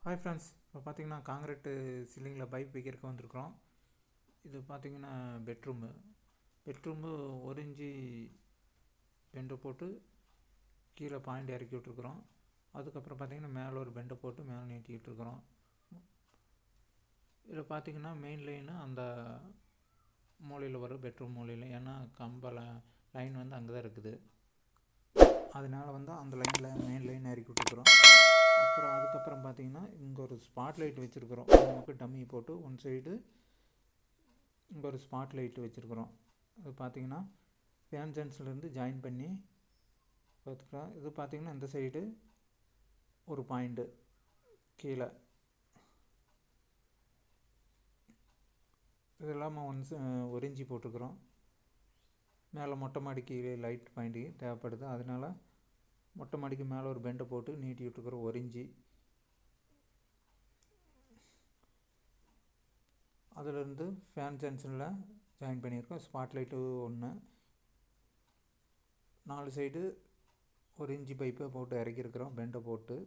Hi friends, இப்போ பார்த்தீங்கன்னா concrete சீலிங்கில் pipe வைக்கிறதுக்கு வந்திருக்கிறோம். இது பார்த்தீங்கன்னா பெட்ரூமு 1 இன்ச்சு பெண்டை போட்டு கீழே பாயிண்ட் இறக்கி விட்ருக்குறோம். அதுக்கப்புறம் பார்த்தீங்கன்னா மேலே ஒரு பெண்டை போட்டு மேலே நீட்டிக்கிட்டு இருக்கிறோம். இதில் பார்த்தீங்கன்னா மெயின் லைனு அந்த மூலையில் வரும், பெட்ரூம் மூலையில். ஏன்னா லைன் வந்து அங்கே தான் இருக்குது. அதனால் வந்து அந்த லைனில் மெயின் லைன் இறக்கி விட்டுருக்குறோம். அப்புறம் அதுக்கப்புறம் பார்த்தீங்கன்னா இங்கே ஒரு ஸ்பாட் லைட் வச்சுருக்குறோம். நமக்கு டம்மி போட்டு ஒன் சைடு இங்கே ஒரு ஸ்பாட் லைட் வச்சுருக்குறோம். அது பார்த்தீங்கன்னா ஃபேன் ஜென்ஸ்லேருந்து ஜாயின் பண்ணி பார்த்துக்கலாம். இது பார்த்தீங்கன்னா இந்த சைடு ஒரு பாயிண்ட்டு கீழே, இது இல்லாமல் 1 இன்ச்சு போட்டுருக்குறோம். மேலே மொட்டை மாடிக்கு லைட் பாயிண்ட்டு தேவைப்படுது. அதனால் மொட்டை மாடிக்கு மேலே ஒரு பெண்டை போட்டு நீட்டி விட்டுருக்குறோம் 1 இன்ச்சு. அதிலிருந்து ஃபேன் ஜங்ஷனில் ஜாயின் பண்ணியிருக்கோம். ஸ்பாட் லைட்டு ஒன்று, 4 சைடு 1 இன்ச்சு பைப்பை போட்டு இறக்கியிருக்கிறோம் பெண்டை போட்டு.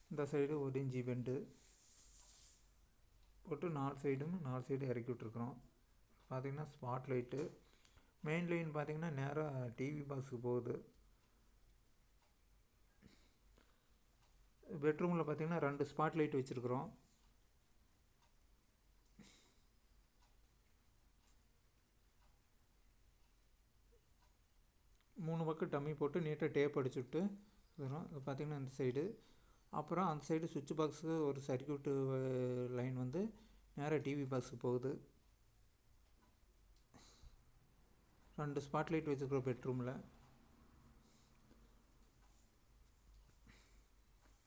இந்த சைடு 1 இன்ச்சு பெண்டு போட்டு 4 சைடு இறக்கி விட்ருக்குறோம். பார்த்திங்கன்னா ஸ்பாட் லைட்டு. மெயின் லைன் பார்த்திங்கன்னா நேராக டிவி பாக்ஸுக்கு போகுது. பெட்ரூமில் பார்த்திங்கன்னா 2 ஸ்பாட் லைட் வச்சுருக்குறோம். மூணு பக்கம் டம்மி போட்டு நீட்டாக டேப் அடிச்சு விட்டு வரும். இது பார்த்திங்கன்னா இந்த சைடு. அப்புறம் அந்த சைடு சுவிட்ச் பாக்ஸுக்கு ஒரு சர்க்யூட்டு லைன் வந்து நேராக டிவி பாக்ஸுக்கு போகுது. 2 ஸ்பாட் லைட் வச்சுருக்குறோம் பெட்ரூமில்.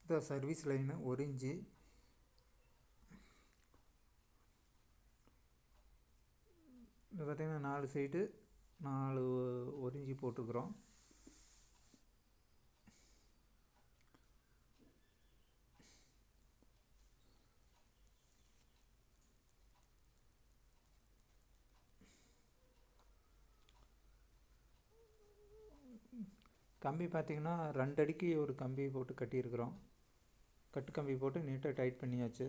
இதான் சர்வீஸ் லைனு 1 இன்ச்சு. இது பார்த்திங்கன்னா 4 சைடு 1 இன்ச்சு போட்டிருக்குறோம். கம்பி பார்த்திங்கன்னா 2 அடிக்கு ஒரு கம்பி போட்டு கட்டியிருக்கிறோம். கட்டு கம்பி போட்டு நீட்டாக டைட் பண்ணியாச்சு.